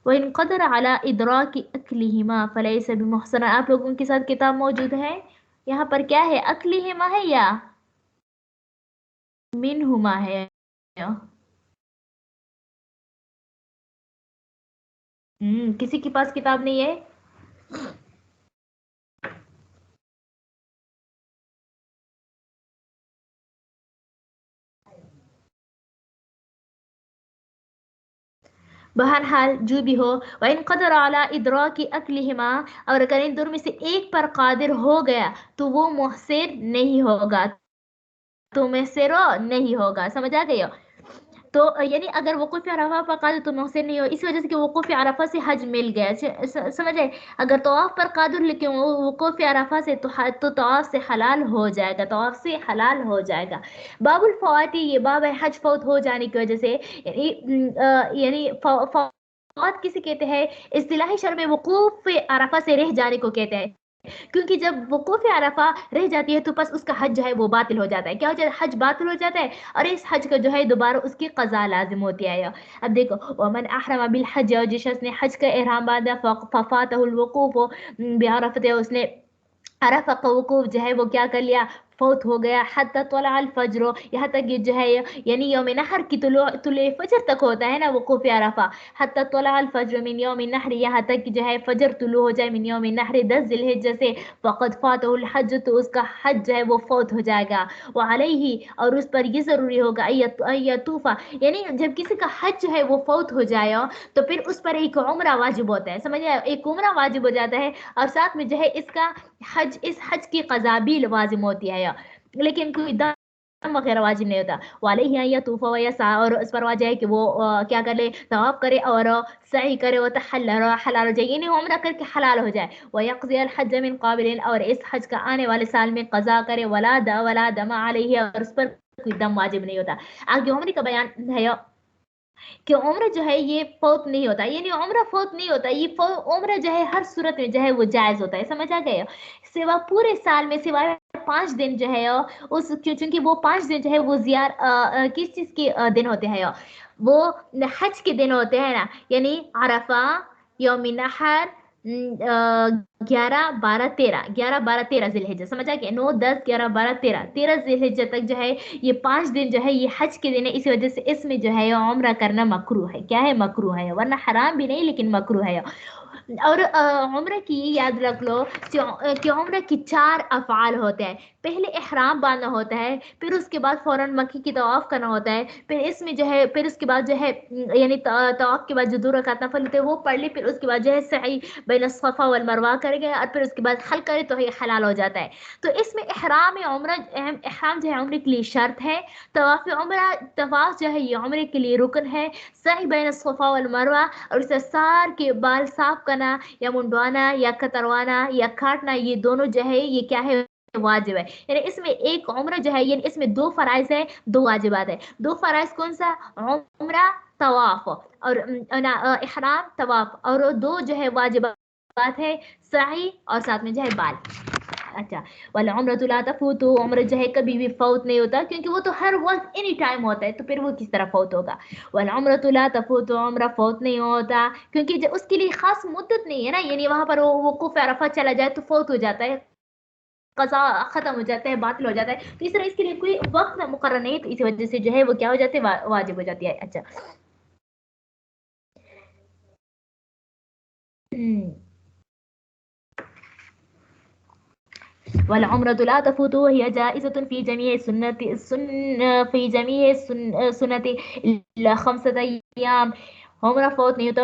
وَإِن قَدَرَ عَلَى إِدْرَاكِ أَكْلِهِمَا فَلَيْسَ بِمُحْصَنٍ، آپ لوگوں کے ساتھ کتاب موجود ہے، یہاں پر کیا ہے، أَكْلِهِمَا ہے یا منہما ہے؟ کسی کے پاس کتاب نہیں ہے؟ بہرحال جو بھی ہو، وَإِن قَدَرَ عَلَى إِدْرَاكِ أَكْلِهِمَا، اور اگر ان دونوں میں سے ایک پر قادر ہو گیا تو وہ محصر نہیں ہوگا، تو محصر نہیں ہوگا، سمجھا گیا، تو یعنی اگر وقوف عرفہ پر قادر تو محسن نہیں ہو، اس وجہ سے کہ وقوف عرفہ سے حج مل گیا، سمجھے، اگر طواف پر قادر لیکن وقوف عرفہ سے تو طواف سے حلال ہو جائے گا، طواف سے حلال ہو جائے گا۔ باب الفوات، یہ باب ہے حج فوت ہو جانے کی وجہ سے، یعنی فوت کسی کہتے ہیں، اصطلاحی شرع میں وقوف عرفہ سے رہ جانے کو کہتے ہیں، کیونکہ جب وقوف عرفہ رہ جاتی ہے تو بس اس کا حج جو ہے وہ باطل ہو جاتا ہے، کیا ہو جاتا ہے، حج باطل ہو جاتا ہے، اور اس حج کا جو ہے دوبارہ اس کی قضا لازم ہوتی ہے۔ اب دیکھو، ومن احرم بالحج، اور جس شخص نے حج کا احرام باندھا، ففاتہ الوقوف بعرفہ، اس نے عرفہ کا وقوف جو ہے وہ کیا کر لیا، فوت ہو گیا، حتی طلع الفجر، یہاں تک یہ جو ہے یعنی یوم نحر کی طلوع فجر تک ہوتا ہے نا وقوف عرفہ، حتی طلع الفجر من یوم النحر، یہاں تک کہ جو ہے فجر طلوع ہو جائے من یوم النحر 10 ذی الحجہ سے، فقد فاتہ الحج، تو اس کا حج جو ہے وہ فوت ہو جائے گا، وعلیہ، اور اس پر یہ ضروری ہوگا ایتوفا، یعنی جب کسی کا حج جو ہے وہ فوت ہو جائے تو پھر اس پر ایک عمرہ واجب ہوتا ہے، سمجھے، ایک عمرہ واجب ہو جاتا ہے، اور ساتھ میں جو ہے اس حج کی قضا بھی لازم ہوتی ہے، لیکن کوئی دم وغیرہ واجب نہیں ہوتا۔ وعلیہ یطوف ویسعی، اور اس پر واجب ہے کہ وہ کیا کر لے، طواف کرے اور سعی کرے، وتحلل، حلال ہو جائے، یعنی عمرہ کر کے حلال ہو جائے، ویقضی الحج من قابل، اور اس حج کا آنے والے سال میں قضا کرے، ولا دم علیہ، اور اس پر کوئی دم واجب نہیں ہوتا۔ آگے عمرے کا بیان ہے، کہ عمرہ جو ہے یہ فوت نہیں ہوتا، یعنی عمرہ فوت نہیں ہوتا، یہ عمرہ جو ہے ہر صورت میں جو ہے وہ جائز ہوتا ہے، سمجھ آ گیا؟ سوا پورے سال میں سوائے 5 دن جو ہے اس چونکہ وہ 5 دن جو ہے وہ کس چیز کے دن ہوتے ہیں، وہ حج کے دن ہوتے ہیں نا، یعنی عرفہ، یوم نحر، 11 12 13 ذی الحجہ، سمجھا کہ 9 10 11 12 13 ذی الحجہ تک جو ہے یہ 5 دن جو ہے یہ حج کے دن ہے، اسی وجہ سے اس میں جو ہے عمرہ کرنا مکروہ ہے، کیا ہے مکروہ ہے، ورنہ حرام بھی نہیں لیکن مکروہ ہے۔ اور عمرہ کی یاد رکھ لو کہ عمرہ کی 4 افعال ہوتے ہیں، پہلے احرام باندھنا ہوتا ہے، پھر اس کے بعد فوراً مکی کی طواف کرنا ہوتا ہے، پھر اس میں جو ہے پھر اس کے بعد جو ہے یعنی طواف کے بعد جو 2 رکعت نفل ہوتے ہیں وہ پڑھ لی، پھر اس کے بعد جو ہے سعی بین الصفا والمروہ کرے گئے، اور پھر اس کے بعد حل کرے تو یہ حلال ہو جاتا ہے۔ تو اس میں احرام جو ہے عمرے کے لیے شرط ہے، طواف جو ہے یہ عمرے کے لیے رکن ہے، سعی بین الصفا والمروہ، اور اسے سار کے بال صاف کرنا یا منڈوانا یا کتروانا یا کاٹنا، یہ دونوں جو ہے یہ کیا ہے واجب ہے، یعنی اس میں ایک عمرہ جو ہے یعنی اس میں 2 فرائض ہے، 2 واجبات ہے۔ 2 فرائض کون سا؟ عمرہ، طواف، اور احرام، طواف، اور 2 جو ہے واجبات ہے، سعی اور ساتھ میں جو ہے بال۔ اچھا، والعمرۃ لا تفوت، عمرہ جو ہے کبھی بھی فوت نہیں ہوتا، کیونکہ وہ تو ہر وقت اینی ٹائم ہوتا ہے، تو پھر وہ کس طرح فوت ہوگا؟ والعمرۃ لا تفوت، عمرہ فوت نہیں ہوتا کیونکہ اس کے لیے خاص مدت نہیں ہے نا، یعنی وہاں پر وہ وقوف عرفہ چلا جائے تو فوت ہو جاتا ہے، قضا ختم ہو جاتا ہے، باطل ہو جاتا ہے، تو اس طرح اس کے لیے کوئی وقت مقرر نہیں ہے، تو اسی وجہ سے جو ہے وہ کیا ہو جاتے ہیں، واجب ہو جاتی ہے۔ اچھا، والعمرة لا تفوت وهي جائزة في جميع سنة إلا 5 أيام، عمرہ فوت نہیں ہوتا،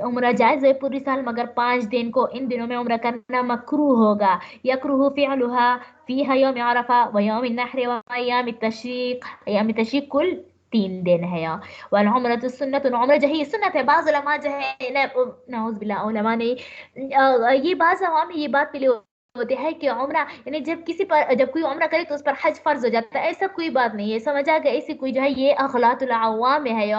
عمرہ جائز ہے پوری سال مگر 5 دن کو، ان دنوں میں عمرہ کرنا مکروہ ہوگا، یکروہ فعلها فیہا یوم عرفہ و یوم النحر و ایام التشریق، ایام التشریق کل 3 دن ہے۔ والعمرۃ السنت، عمرہ جو ہے یہ سنت ہے، بعض علماء جو ہے نعوذ باللہ علماء نے یہ بعض عوام میں یہ بات ملی ہوتی ہے کہ عمرہ یعنی جب کوئی عمرہ کرے تو اس پر حج فرض ہو جاتا ہے، ایسا کوئی بات نہیں ہے، سمجھا کہ ایسی کوئی جو ہے یہ اخلاط العوام میں ہے،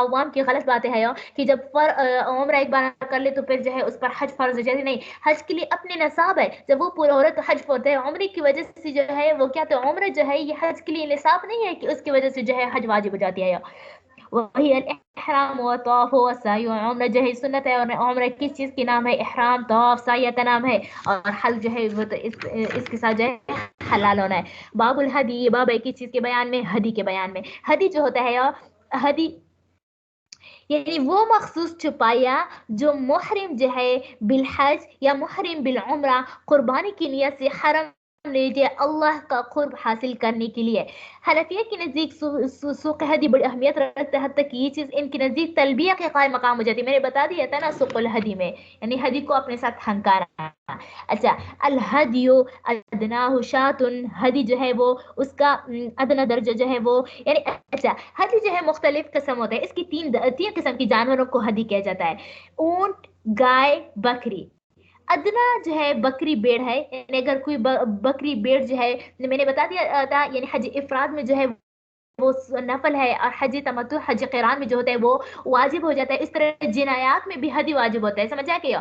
عوام کی غلط باتیں ہیں کہ جب عمرہ ایک بار کر لے تو پھر جو ہے اس پر حج فرض ہو جاتی، نہیں، حج کے لیے اپنے نصاب ہے، جب وہ پورا ہو رہا ہے تو حج فرض ہے، عمرے کی وجہ سے جو ہے وہ کیا، تو عمرہ جو ہے یہ حج کے لیے نصاب نہیں ہے کہ اس کی وجہ سے جو ہے حج واجب ہو جاتی ہے۔ وہی الاحرام والطواف والسعی، عمرہ جو ہے سنت ہے، اور عمرہ کس چیز کے نام ہے؟ احرام، طواف، سعی کا نام ہے، اور حل جو ہے وہ تو اس کے ساتھ جو ہے حلال ہونا ہے۔ باب الہدی، یہ باب ہے کس چیز کے بیان میں؟ ہدی کے بیان میں۔ ہدی جو ہوتا ہے ہدی یعنی وہ مخصوص چھپایا جو محرم جو ہے بالحج یا محرم بالعمرہ قربانی کی نیت سے حرم لے جائے اللہ کا قرب حاصل کرنے کے لیے۔ حنفیہ کے نزدیک سوق ہدی بڑی اہمیت رکھتا ہے، حتیٰ کہ یہ چیز ان کے نزدیک تلبیہ کے قائم مقام ہو جاتی ہے، میں نے بتا دیا تھا نا سوق الہدی میں، یعنی ہدی کو اپنے ساتھ ہنکارا۔ اچھا، الہدیو ادناہ شاتن، ہدی جو ہے وہ اس کا ادنا درجہ جو ہے وہ یعنی اچھا، ہدی جو ہے مختلف قسم ہوتے ہیں، اس کی تین قسم کی جانوروں کو ہدی کیا جاتا ہے، اونٹ، گائے، بکری۔ ادنا جو ہے بکری بیڑ ہے، یعنی اگر کوئی بکری بیڑ جو ہے میں نے بتا دیا تھا، یعنی حج افراد میں جو ہے وہ نفل ہے، اور حج تمتع حج قران میں جو ہوتا ہے وہ واجب ہو جاتا ہے، اس طرح جنایات میں بھی ہدی واجب ہوتا ہے، سمجھا کہ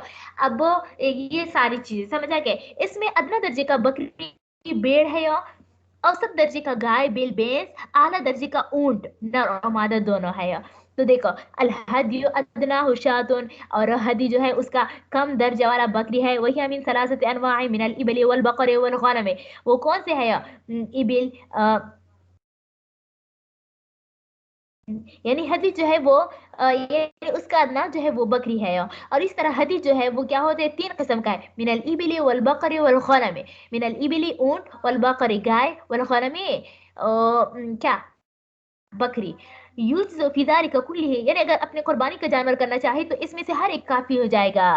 اب یہ ساری چیز سمجھا کہ اس میں ادنا درجے کا بکری بیڑ ہے، اوسط درجے کا گائے بیل بھینس، اعلیٰ درجے کا اونٹ نر اور مادہ دونوں ہے۔ تو دیکھو، الہدی ادنا شاتن، اور ہدی جو ہے اس کا کم درجہ والا بکری ہے، وہی من ثلاثت انواع من الابل والبقر والغنم، وہ کون سے ہے؟ ابل، یعنی ہدی جو ہے وہ یہ اس کا ادنا جو ہے وہ بکری ہے، اور اس طرح ہدی جو ہے وہ کیا ہوتے ہیں؟ 3 قسم کا ہے، من الابل والبقر والغنم، من الابل اونٹ، والبقر گائے، والغنم کیا؟ بکری۔ یوز فی ذالک کلہ، یعنی اگر اپنے قربانی کا جانور کرنا چاہے تو اس میں سے ہر ایک کافی ہو جائے گا۔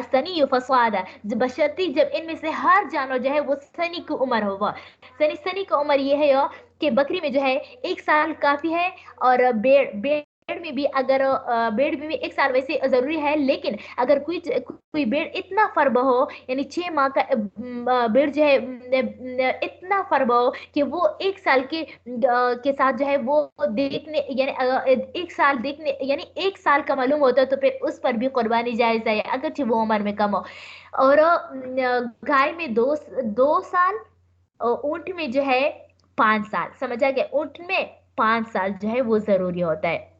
الثنی فصاعد، بشرطی جب ان میں سے ہر جانور جو ہے وہ سنی کی عمر ہو، سنی کا عمر یہ ہے کہ بکری میں جو ہے 1 سال کافی ہے، اور بیڑ में भी अगर बेड़ में भी 1 साल वैसे जरूरी है, लेकिन अगर कोई बेड़ इतना फर्ब हो, यानी 6 माह का बेड़ जो है इतना फर्ब हो कि वो 1 साल के साथ जो है वो देखने, यानी 1 साल देखने, यानी 1 साल का मालूम होता है, तो फिर उस पर भी कुर्बानी जायज है, अगरचे वो उम्र में कम हो। और गाय में 2 साल, और ऊंट में जो है 5 साल। समझा गया? ऊंट में 5 साल जो है वो जरूरी होता है।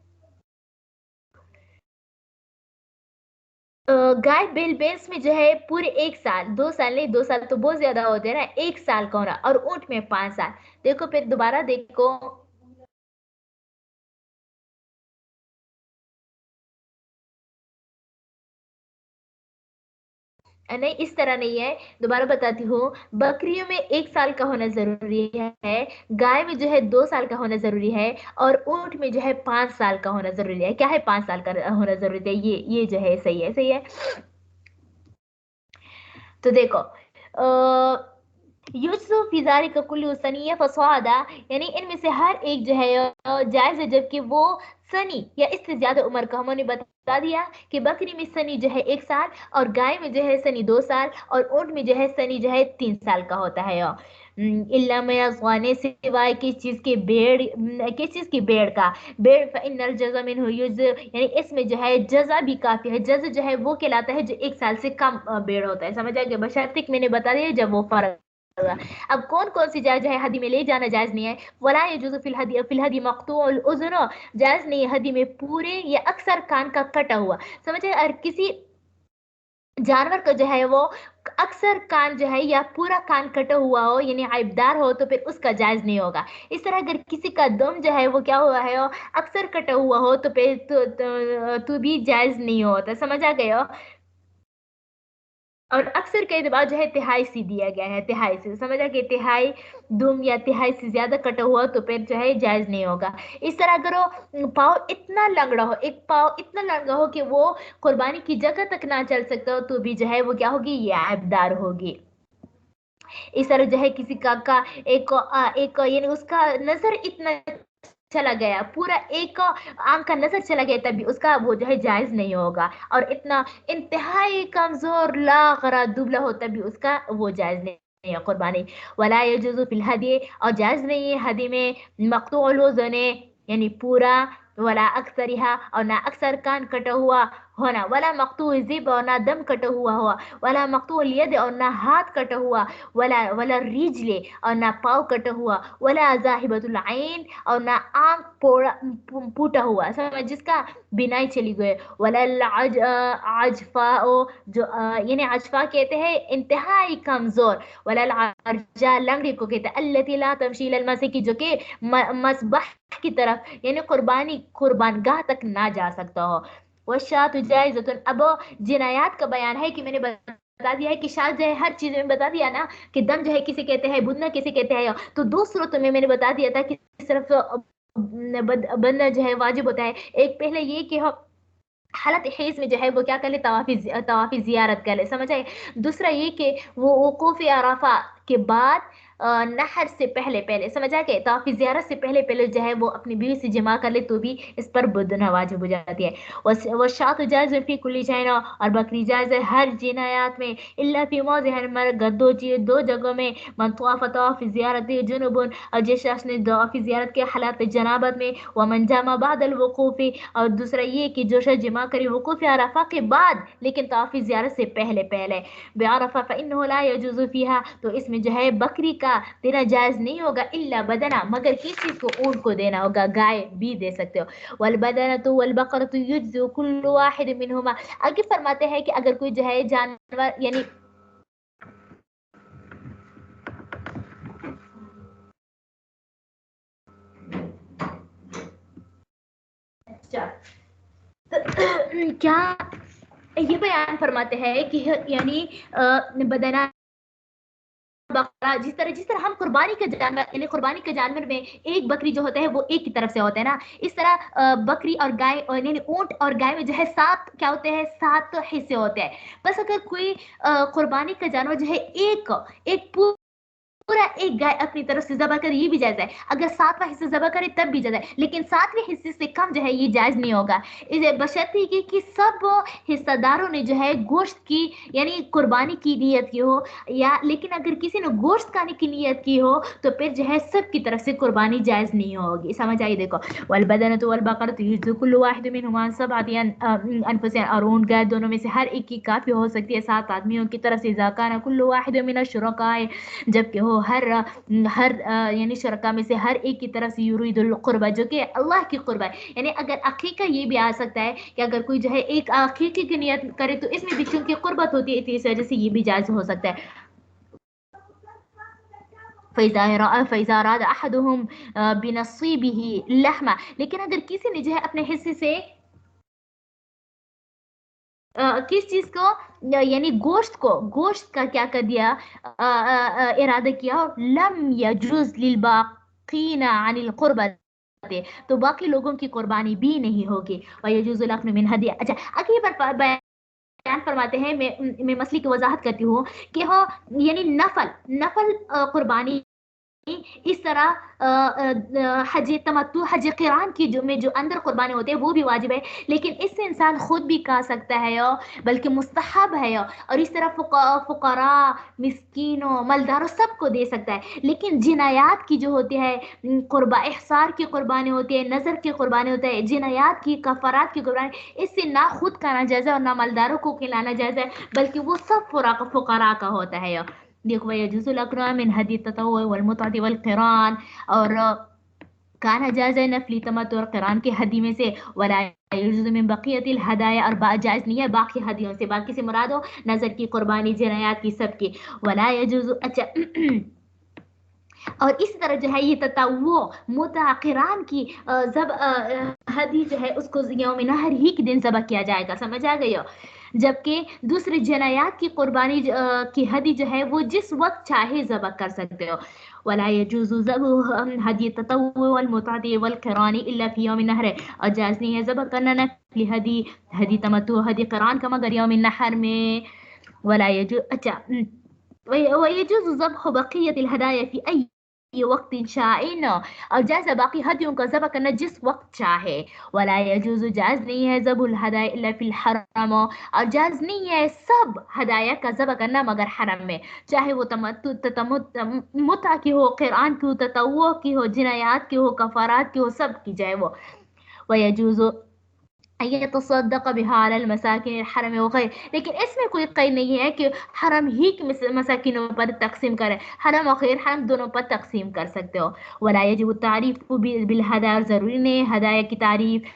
गाय बैल भैंस में जो है पूरे 1 साल, 2 साल नहीं, 2 साल तो बहुत ज्यादा होते हैं ना, 1 साल का होना, और ऊंट में 5 साल। देखो फिर दोबारा देखो। नहीं, इस तरह नहीं है, दोबारा बताती हूँ। बकरियों में 1 साल का होना जरूरी है, गाय में जो है 2 साल का होना जरूरी है, और ऊंट में जो है 5 साल का होना जरूरी है। क्या है? 5 साल का होना जरूरी है, ये जो है सही है, सही है। तो देखो, यूसुफ फिजारी का कुल्लू सनिया फसवादा, यानी इनमें से हर एक जो है जायज है, जबकि वो सनी या इससे ज्यादा उम्र का। हमने बता दिया कि बकरी में सनी जो है 1 साल, और गाय में जो है सनी 2 साल, और ऊंट में जो है सनी जो है 3 साल का होता है। इल्ला में अज़वाने, सिवाय किस चीज की बेड़ का। बेड़ फ़इन्नल जज़ा मिन्हु युज़, यानी इसमें जो है जजा भी काफी है। जज जो है वो कहलाता है जो 1 साल से कम बेड़ होता है। समझ आ गया? बशर्ते कि मैंने बता दिया जब वो फर्क होगा। अब कौन कौन सी जायज है? हदी में ले जाना जायज नहीं है। वला यजुज़ु फिल हदी मक़तूउल उज़ुन, जायज नहीं है हदी में पूरे या अक्सर कान का कटा हुआ। समझे? और किसी जानवर का जो है वो अक्सर कान जो है या पूरा कान कटा हुआ हो, यानी आइबदार हो, तो फिर उसका जायज नहीं होगा। इस तरह अगर किसी का दम जो है वो क्या हुआ है, वो अक्सर कटा हुआ हो, तो फिर तो भी जायज नहीं होता। समझ आ गया? और अक्सर का एतबार जो है तिहाई से दिया गया है, तिहाई से। समझा कि तिहाई दुम या तिहाई से ज्यादा कटा हुआ तो फिर जो है जायज नहीं होगा। इस तरह अगर वो पाव इतना लंगड़ा हो, एक पाव इतना लंगड़ा हो कि वो कुर्बानी की जगह तक ना चल सकता हो, तो भी जो है वो क्या होगी? ये आबदार होगी। इस तरह जो है किसी का एक यानी उसका नजर इतना चला गया, पूरा एक आंख का नजर चला गया, तभी उसका वो जो है जायज नहीं होगा। और इतना इंतहाई कमजोर लागरा दुबला हो, तभी उसका वो जायज नहीं है कुर्बानी। वला यजुजु फिल हदी, और जायज नहीं है हदी में मकतूल वज़ने, यानी पूरा, वला अक्सरिहा, और ना अक्सर कान कटा हुआ होना, वला मकतू जिब, और ना दम कटा हुआ हुआ, वला मकतू यद, और ना हाथ कटा हुआ, वला वला रिजले, और ना पाँव कटा हुआ, वला जाहिबतुल आइन, और ना आंख फूटा हुआ। समझ? जिसका बिनाई चली गई। वला आजफा, जो यानी आजफा कहते हैं इंतहाई कमजोर। वला अर्जा, लंगड़ी को कहते हैं। अल्लती ला तमशी इलल मस्जिद, की जो कि मस्बह की तरफ, यानी कुर्बानगाह तक ना जा सकता हो। वशात जायज़तुन, अब जिनायात का बयान है कि मैंने बता दिया है कि शायद जो है हर चीज में बता दिया ना, कि दम जो है किसे कहते हैं, बुदना किसे कहते हैं। तो दो सूरतों में मैंने बता दिया था कि सिर्फ बंदा जो है वाजिब होता है। एक पहले ये कि हम हालत हेज में जो है वो क्या कर ले? तवाफी जियारत कर ले। समझ आए? दूसरा ये कि वो वकूफ अराफा के बाद नहर से पहले पहले, समझ आ गए? तवाफी जियारत से पहले पहले जो है वो अपनी बीवी से जमा कर ले, तो भी इस पर बुदना वाजिब हो जाती है। वो शात जायज फी कुल्ली जायना, और बकरी जायज है हर जिनायात में, इल्ला फी मौज़िअन, मगर दो चीज, दो जगहों में। मन तवाफ जियारत जुनुबन, और जिस शख्स ने तवाफी जियारत के हालात जनाबत में, व मन जमा बादल वकूफी, और दूसरा ये कि जो शख्स जमा करे वकूफ अरफा के बाद, लेकिन तवाफ़ी ज़ियारत से पहले पहले, बेअरफा फ़इन्नहु ला यजुज़ु फ़ीहा, तो इसमें जो है बकरी का देना जायज़ नहीं होगा, इल्ला बदना, मगर किस चीज़ को? ऊँट को देना होगा। गाय भी दे सकते हो। वल बदनतु वल बकरतु युज्ज़ु कुल्लु वाहिद मिनहुमा। आगे फरमाते हैं कि अगर कोई जो है जानवर, यानी अच्छा, तो क्या ये बयान फरमाते हैं कि यानी बदना बकरा, जिस तरह हम कुर्बानी के जानवर, यानी कुर्बानी के जानवर में एक बकरी जो होता है वो एक की तरफ से होता है ना, इस तरह बकरी और गाय, और यानी ऊंट और गाय में जो है 7 क्या होते हैं? 7 हिस्से होते हैं। बस अगर कोई कुर्बानी का जानवर जो है एक एक पूरा एक गाय अपनी तरफ से ज़बह करे, ये भी जायज़ है। अगर 7वां हिस्सा ज़बह करे तब भी जायज़ है, लेकिन 7वें हिस्से से कम जो है ये जायज़ नहीं होगा। इसे बशर्ते कि सब हिस्सेदारों ने जो है गोश्त की यानी कुर्बानी की नियत की हो, या लेकिन अगर किसी ने गोश्त खाने की नियत की हो तो फिर जो है सब की तरफ से कुर्बानी जायज़ नहीं होगी। समझ आई? देखो, वलबदनतु वलबकरतु यजज़ु कुल्लु वाहिद मिनहुमा अन सबअति अनफुसिन, और ऊँट गाय दोनों में से हर एक की काफ़ी हो सकती है 7 आदमियों की तरफ से, इज़ा कान कुल्लु वाहिद मिन शुरकाए, जबकि हो यानी शरका में से हर एक की तरफ से युरीदुल कुर्बा, जो कि अल्लाह की कुर्बा है। यानी अगर अकीका ये भी आ सकता है कि अगर कोई जो है एक अकीके की नियत करे तो इसमें भी चूंकि कुर्बत होती है, तो इस वजह से ये भी जायज हो सकता है। फैज़ा राद अहदुहुम बिनसीबिही लहमा, लेकिन अगर किसी ने जो है अपने हिस्से से किस चीज को यानी गोश्त का क्या कर दिया, इरादा किया, लम यजुज लिलबाकीना अनिल कुर्बत, तो बाकी लोगों की कुर्बानी भी नहीं होगी। वयजुजुल अक्ल मिन हदी। अच्छा, आगे बयान फरमाते हैं, मैं मसले की वजाहत करती हूँ कि हो यानी नफल नफल कुर्बानी इस तरह हज तमत्तु हज क़िरान की जो अंदर कुर्बानी होते हैं वो भी वाजिब है, लेकिन इससे इंसान खुद भी खा सकता है बल्कि मुस्तहब है और इस तरह फुकरा मिस्कीनों मलदारों सबको दे सकता है। लेकिन जिनायात की जो होती है कुर्बा इहसार की कुर्बानी होती है, नज़र की कुर्बानी होती है, जिनायात की कफारात की कुर्बानी, इससे ना खुद खाना जायज़ है और ना मलदारों को खिलाना जायज़ है, बल्कि वो सब फुकरा का होता है। देखो, यजुज़ुल अकरा मिन हदी ततव्वुअ वल मुतअति वल क़िरान, और कान जायज़ है नफली तमत्तु और क़िरान के हदी में से, वला यजुज़ु मिन बक़ियतिल हदाया, और जायज़ नहीं है बाकी हदियों से, बाकी से मुराद हो नज़र की कुर्बानी, जिनायात की, सबकी। वला यजुज़ु, अच्छा और इसी तरह जो है ये ततव्वु मुता क़िरान की जब हदी जो है उसको यौम नहर ही के दिन ज़बह किया जाएगा। समझ आ गई हो? जबकि दूसरी जनायात की कुर्बानी की हदी जो है वो जिस वक्त चाहे ज़बह कर सकते हो। वला यजूज़ु ज़बहु हदी ततव्वु वल मुतअति वल क़िरानी इल्ला फी यौम नहर, और जायज़ नहीं है ज़बह करना नफली हदी तमत्तु हदी क़िरान का मगर यौम नहर में। वला यजू, अच्छा, वयजुज़ु ज़बहु बक़ियतिल हदाया फी अय्यि वक्त शाइन, और जायज़ बाकी हदियों का ज़बह करना जिस वक्त चाहे। वला यजूज़ु, जायज़ नहीं है ज़बहुल हदाया इल्ला फिल हरम, और जायज़ नहीं है सब हदाया का ज़बह करना मगर हरम में, चाहे वो मुता की हो, क़िरान की हो, ततव्वुअ की हो, जिनायात की हो, कफ़ारात की हो, सब की जाए वो। वयजूज़ु यतसद्दक़ बिहा अलल मसाकिन हरम वग़ैर, लेकिन इसमें कोई क़ैद नहीं है कि हरम ही के मसाकिनों पर तक़सीम करें, हरम और गैर हरम दोनों पर तक़सीम कर सकते हो। वला यजिबु तारीफ़ु बिल हदाया, ज़रूरी नहीं है हदाया की तारीफ़,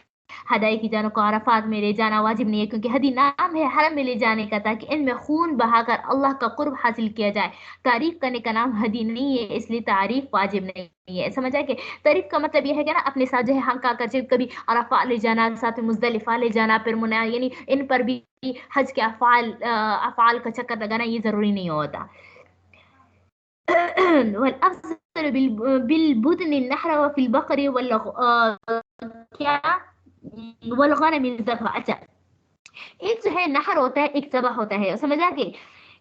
हदाया की जानों को अराफात में ले जाना वाजिब नहीं है, क्योंकि हदी नाम है हरम में ले जाने का, ताकि इनमें खून बहाकर अल्लाह का कुर्ब हासिल किया जाए। तारीफ करने का नाम हदी नहीं है, इसलिए तारीफ वाजिब नहीं है। समझ आए? कि तारीफ का मतलब ये है कि ना अपने साथ जो है हम का कर कभी अराफा ले जाना, साथ में मुजदलिफा ले जाना, फिर मुना, यानी इन पर भी हज के अफ़ाल का चक्कर लगाना ये जरूरी नहीं होता। والأفضل بالبدن النحر وفي البقر क्या वलगनम ज़बह। अच्छा, एक जो है नहर होता है, एक ज़बह होता है, समझ आ गए?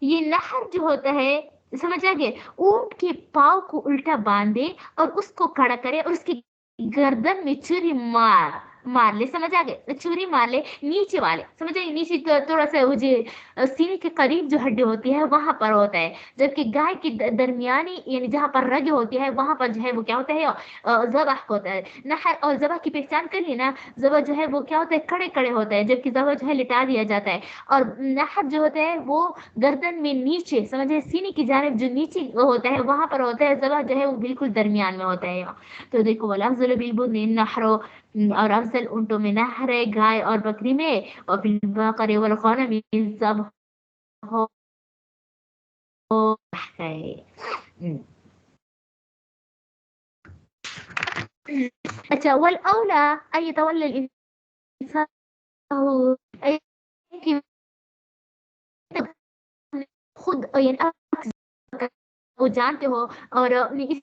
ये नहर जो होता है, समझ आ गए? ऊंट के पाँव को उल्टा बांधे और उसको खड़ा करे और उसकी गर्दन में छुरी मार मार ले। समझ आ गए? छुरी मार ले नीचे वाले, समझ आए? नीचे थोड़ा सा वो जो सीने के करीब जो हड्डी होती है वहां पर होता है, जबकि गाय की दरमियानी यानी जहाँ पर रग होती है वहां पर जो है वो क्या होता है, ज़बह होता है। नहर और ज़बह की पहचान करिए ना, ज़बह जो है वो क्या होता है, खड़े खड़े होता है, जबकि ज़बह जो है लिटा दिया जाता है। और नहर जो होता है वो गर्दन में नीचे, समझे, सीने की जानिब जो नीचे होता है वहां पर होता है, ज़बह जो है वो बिल्कुल दरमियान में होता है। तो देखो, वल अफज़ल बिल बुदनि नहरो, और अफजल ऊँटों में नहर है, गाय और बकरी में, और फिल बकरी वल गनम ज़बह है। अच्छा, वल औला अन यतवल्ला الإنسان أي खुद यानी आप वो जानते हो, और इस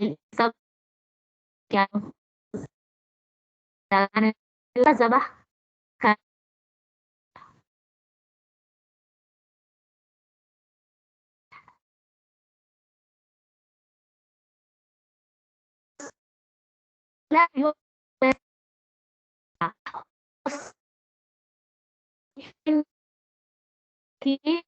सब क्या ज़बह का لا की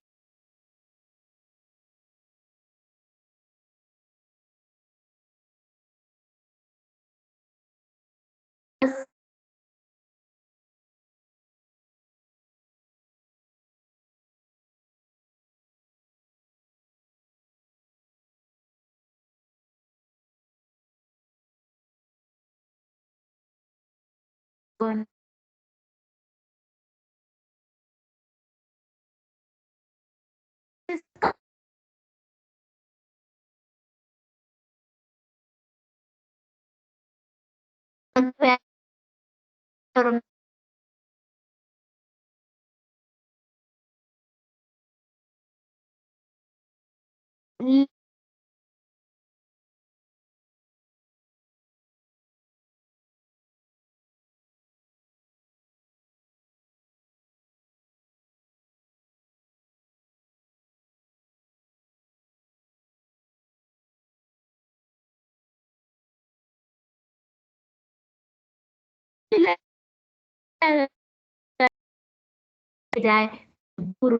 जाए गुरु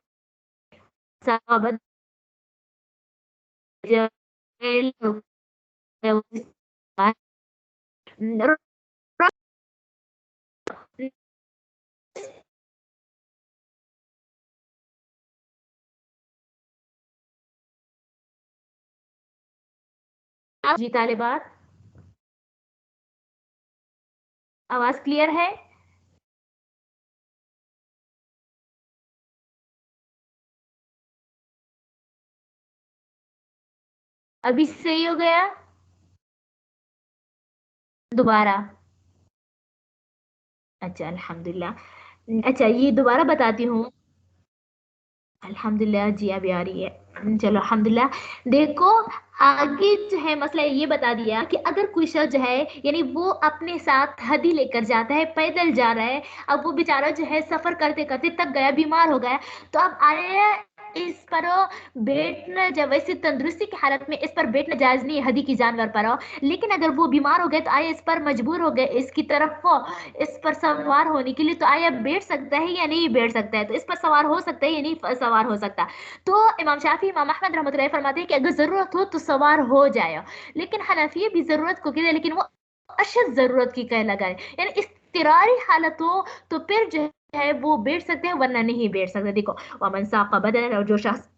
साहब जी तालिबान आवाज क्लियर है अभी सही हो गया दोबारा अच्छा अल्हम्दुलिल्लाह अच्छा ये दोबारा बताती हूँ अल्हम्दुलिल्लाह जी अभी आ रही है चलो अल्हम्दुलिल्लाह देखो आगे जो है मसला ये बता दिया कि अगर कोई शख्स जो है यानी वो अपने साथ हदी लेकर जाता है पैदल जा रहा है अब वो बेचारा जो है सफर करते करते थक गया बीमार हो गया तो अब आया इस पर बैठना जब वैसे तंदुरुस्ती की हालत में इस पर बैठना जायज नहीं है हदी की जानवर पर हो लेकिन अगर वो बीमार हो गए तो आया इस पर मजबूर हो गए इसकी तरफ को इस पर सवार होने के लिए तो आया बैठ सकता है या नहीं बैठ सकता है तो इस पर सवार हो सकता है या नहीं सवार हो सकता तो इमाम शाफी इमाम अहमद रहमतुल्लाह फरमाते हैं कि अगर जरूरत हो तो सवार हो जाए लेकिन हनफिया भी जरूरत को कहते हैं लेकिन वो अशद जरूरत की कह लगाए यानी इस्तिरारी हालत हो तो फिर जो है वो बैठ सकते हैं वरना नहीं बैठ सकते देखो वमन साqa बदन और जो शख्स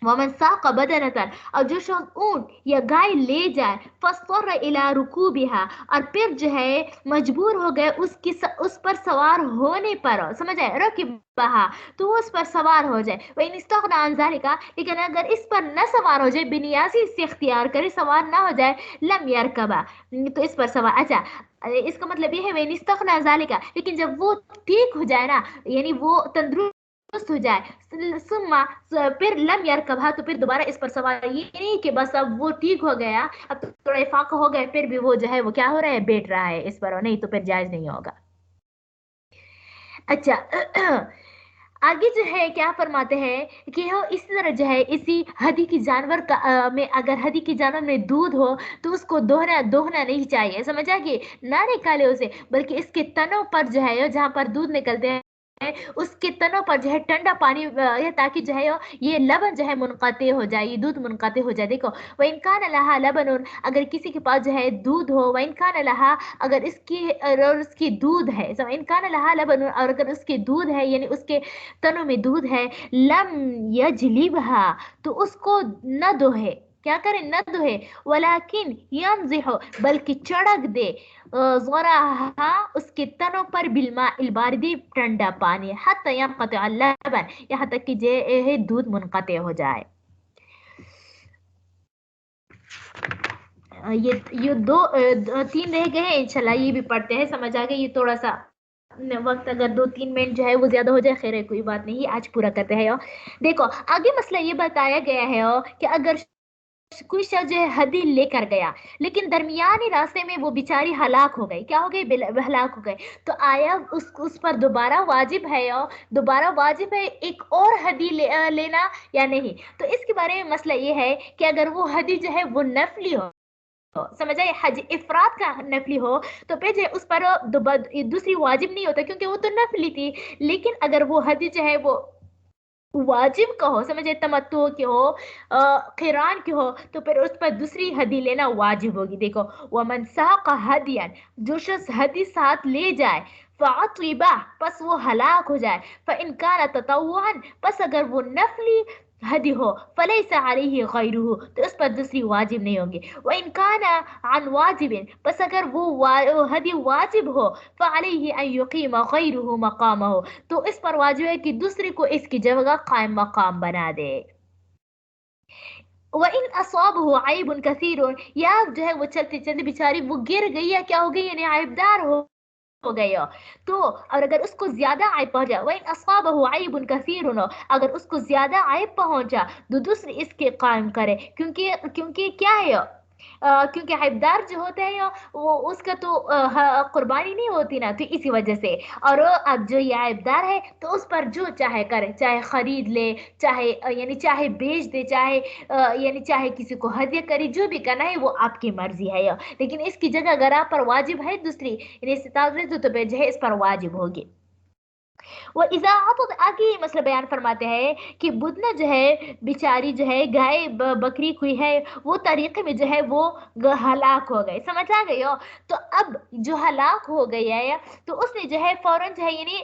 वमन साqa बदनतन और जो शख्स ऊंट या गाय ले जाए फस्तर इला रुकूबिहा और फिर जो है मजबूर हो गए उस पर सवार होने पर समझ आए रकिबहा तो वो उस पर सवार हो जाए वह इस्तगना अन ज़ालिका लेकिन अगर इस पर न सवार हो जाए बिनियासी से इख्तियार करे सवार ना हो जाए लम यरकबा तो इस पर सवार अच्छा इसका मतलब ये है वह इस्तगना ज़ालिका लेकिन जब वो ठीक हो जाए ना यानी वो तंदुरुस्त हो जाए सुम्मा फिर लम यरकबहा तो फिर दोबारा इस पर सवार ये नहीं कि बस अब वो ठीक हो गया अब तो थोड़ा इफाका हो गया फिर भी वो जो है वो क्या हो रहा है बैठ रहा है इस पर और नहीं तो फिर जायज नहीं होगा अच्छा आगे जो है क्या फरमाते हैं कि हो इसी तरह जो है इसी हदी की जानवर का में अगर हदी की जानवर में दूध हो तो उसको दोहना दोहना नहीं चाहिए समझ आ गई ना निकाले उसे बल्कि इसके तनों पर जो है जहाँ पर दूध निकलते हैं उसके तनों पर जो है ठंडा पानी ताकि जो है ये लबन जो है मुनक़ते हो जाए ये दूध मुनक़ते हो जाए देखो व इनकान लहा लबन अगर किसी के पास जो है दूध हो व इनकान लहा अगर इसकी और उसकी दूध है so, इनकान लहा लबन और अगर उसके दूध है यानी उसके तनों में दूध है लम यजलिबहा तो उसको न दोहे क्या करे न दोहे वलाकिन यमजिह बल्कि चढ़क दे ज़राहा उसके तनों पर बिलमा इलबारदी ठंडा पानी हत्ता यनक़तिअ लबन यहाँ तक कि जे दूध मुनक़ते हो जाए ये तीन रह गए हैं इंशाल्लाह ये भी पढ़ते हैं समझ आ गया ये थोड़ा सा वक्त अगर 2-3 मिनट जो है वो ज्यादा हो जाए खैर है कोई बात नहीं आज पूरा करते हैं देखो आगे मसला ये बताया गया है कि अगर कोई शख्स जो है हदी लेकर गया, लेकिन दरमियानी रास्ते में वो बेचारी हलाक हो गई, क्या हो गई, हलाक हो गई। तो आया उस पर दोबारा वाजिब है, या दोबारा वाजिब है एक और हदी लेना या नहीं? तो इसके बारे में मसला ये है कि अगर वो हदी जो है वो नफली हो, समझ आए, हज इफरात का नफली हो, तो फिर जो है उस पर दूसरी वाजिब नहीं होता, क्योंकि वो तो नफली थी। लेकिन अगर वो हदी जो है वो वाजिब का हो, समझे, तमत्तु की हो, क़िरान की हो, तो फिर उस पर दूसरी हदी लेना वाजिब होगी। देखो, वमन साqa हदियन, जो शख्स हदी साथ ले जाए, फ़अतिबा, बस वो हलाक हो जाए, फ़इन कान ततव्वुअन, बस अगर वो नफली हदी हो, फलैसा अलैहि गैरुहु, तो उस पर दूसरी वाजिब नहीं होगी। व इन कान अन वाजिबिन, बस अगर वो हदी वाजिब हो, फअलैहि अन युकीम गैरुहु मकामहु, तो इस पर वाजिब है कि दूसरे को इसकी जगह कायम मकाम बना दे। इन असाबहु आइबुन कसीरुन, या जो है वो चलते चलते बेचारी वो गिर गई, या क्या हो गई, यानी आइबदार हो गई हो, तो और अगर उसको ज्यादा आयब पहुंचा, वही असाबहु आइबुन कसीरुन, अगर उसको ज्यादा आयब पहुंचा तो दूसरी इसके कायम करे, क्योंकि क्योंकि क्या है, क्योंकि हकदार जो होते हैं वो उसका तो कुर्बानी नहीं होती ना, तो इसी वजह से। और अब जो ये आयबदार है तो उस पर जो चाहे करे, चाहे खरीद ले, चाहे यानी चाहे बेच दे, चाहे यानी चाहे किसी को हदिया करे, जो भी करना है वो आपकी मर्जी है। लेकिन इसकी जगह अगर आप पर वाजिब है दूसरी यानी इस्ताद तो जो है इस पर वाजिब होगी। वो इजाहत आगे ये मसला बयान फरमाते हैं कि बुधना जो है बेचारी जो है गाय बकरी हुई है, वो तरीके में जो है वो हलाक हो गए, समझ आ गई हो? तो अब जो हलाक हो गई है, तो उसने जो है फौरन जो है यानी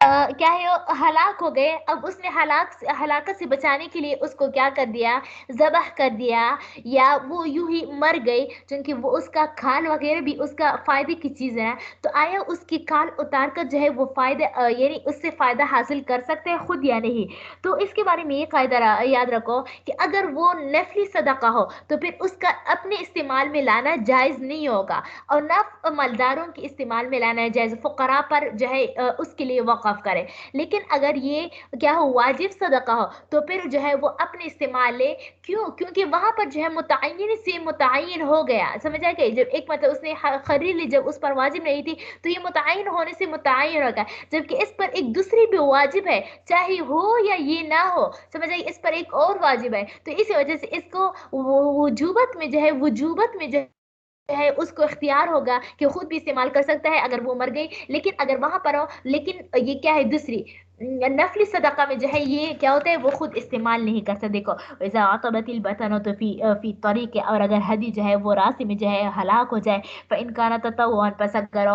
क्या है, वो हलाक हो गए। अब उसने हलाकत से बचाने के लिए उसको क्या कर दिया, जबह कर दिया, या वो यूं ही मर गई, क्योंकि वो उसका खाल वगैरह भी उसका फायदे की चीज है। तो आया उसकी खाल उतार कर जो है वो फायदे यानी उससे फायदा हासिल कर सकते हैं खुद या नहीं? तो इसके बारे में ये कायदा याद रखो कि अगर वो नफली सदका हो तो फिर उसका अपने इस्तेमाल में लाना जायज नहीं होगा, और ना मालदारों के इस्तेमाल में लाना जायज, फुकरा पर जो है उसके लिए वक़्फ़ करे। लेकिन अगर ये क्या हो, वाजिब सदका हो, तो फिर जो है वो अपने इस्तेमाल ले। क्यों? क्योंकि वहां पर जो है मुतय्यन से मुतय्यन हो गया, समझ आ गई? जब एक मतलब उसने खरीद ली, जब उस पर वाजिब नहीं थी, तो ये मुतय्यन होने से मुतय्यन हो गया, जबकि इस पर एक दूसरी भी वाजिब है, चाहे हो या ये ना हो, समझ आई, इस पर एक और वाजिब है। तो इसी वजह से इसको वजूबत में जो है, वजूबत में जो है उसको इख्तियार होगा कि खुद भी इस्तेमाल कर सकता है अगर वो मर गई। लेकिन अगर वहां पर हो, लेकिन ये क्या है, दूसरी नफली सदका में जो है ये क्या होता है, वो खुद इस्तेमाल नहीं कर सकते। देखो, इज़ा अतबतिल बतन, तो फी तरीके, और अगर हदी जो है वो रास्ते में जो है हलाक हो जाए, फ़इन कान ततव्वुअन, पस अगर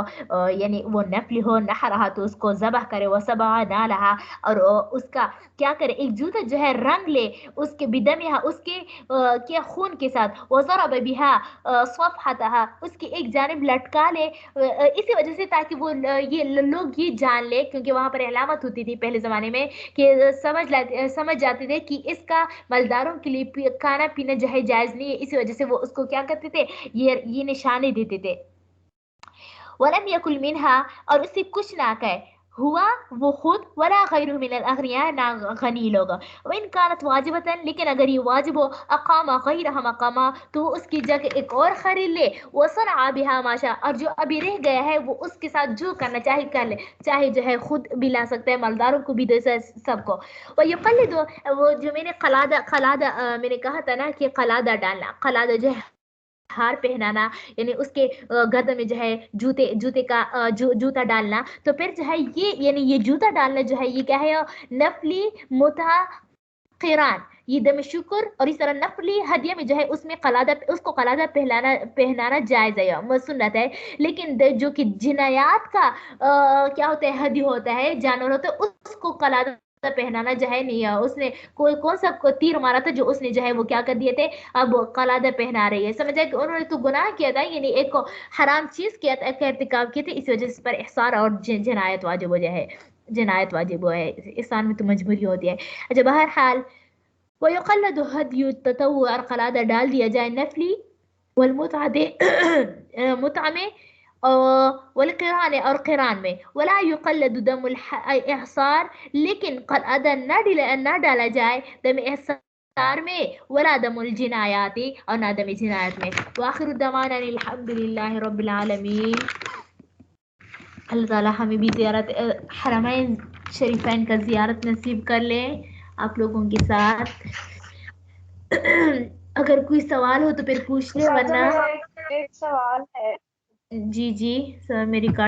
यानी वो नफली हो, नहरहा, तो उसको ज़बह करे, वो सबा नालहा, और उसका क्या करे, एक जूता जो है रंग ले उसके बिदमिहा, उसके क्या खून के साथ, वो ज़रब बिहा सफ़हतहा, उसकी एक जानिब लटका ले, इसी वजह से ताकि वो लोग ये जान ले, क्योंकि वहां पर अलामत होती थी पहले जमाने में कि समझ जाते थे कि इसका मलदारों के लिए खाना पीना जो है जायज नहीं है, इसी वजह से वो उसको क्या करते थे, ये निशाने देते थे। वलम यकुल मिनहा, और उससे कुछ ना कहे, हुआ वो खुद, वला गैरु मिनल अगनिया, ना गनी लोग, इन कानत वाजिबतन, लेकिन अगर ये वाजिब हो, अकामा गैरहा मकामा, तो वो उसकी जगह एक और खरीद ले, वसना बिहा माशा, और जो अभी रह गया है वो उसके साथ जो करना चाहे कर ले, चाहे जो है खुद भी ला सकता है, मालदारों को भी दे सबको। वो युकल्लिद, वो जो मैंने कलादा कलादा मैंने कहा था ना कि कलादा डालना, कलादा जो है हार पहनाना, यानी उसके गर्दन में जो है जूते का जूता डालना, तो फिर जो है ये यानी ये जूता डालना जो है ये क्या है, नफली मुता क़िरान, ये दम शुक्र, और इस तरह नफली हदिया में जो है उसमें कलादा, उसको कलादा पहनाना जायज है या सुन्नत है। लेकिन जो कि जिनायात का क्या होता है, हदी होता है, जानवर होता है, उसको कलादा पहनाना जो है नहीं है। उसने कोई कौन सा तीर मारा था जो उसने जो है वो क्या कर दिए थे, अब कलादा पहना रही है, समझ आए कि उन्होंने तो गुनाह किया था, यानी एक को हराम चीज किया था, एक इर्तिकाब किए थे, इस वजह से पर एहसार और जिनायत वाजिब हो जाए, जिनायत वाजिब है, इंसान में तो मजबूरी होती है। अच्छा, बहरहाल वयुकल्लद हदयु ततव्वु, और कलादा डाल दिया जाए नफली, वलमुतआ मुतआ में, वलक़िरान, और क़िरान में, वला युकल्लद दमुल एहसार, लेकिन कलादा न डाला जाए दम एहसार احصار میں ولا عدم الجنایات اور نہ عدم جنایت میں. وآخر دعوانا الحمد للہ رب العالمین. اللہ تعالیٰ ہمیں بھی زیارت حرمین شریفین کا زیارت نصیب کر لے آپ لوگوں کے ساتھ. اگر کوئی سوال ہو تو پھر پوچھ لے ورنہ ایک سوال ہے. جی سر میری کارڈ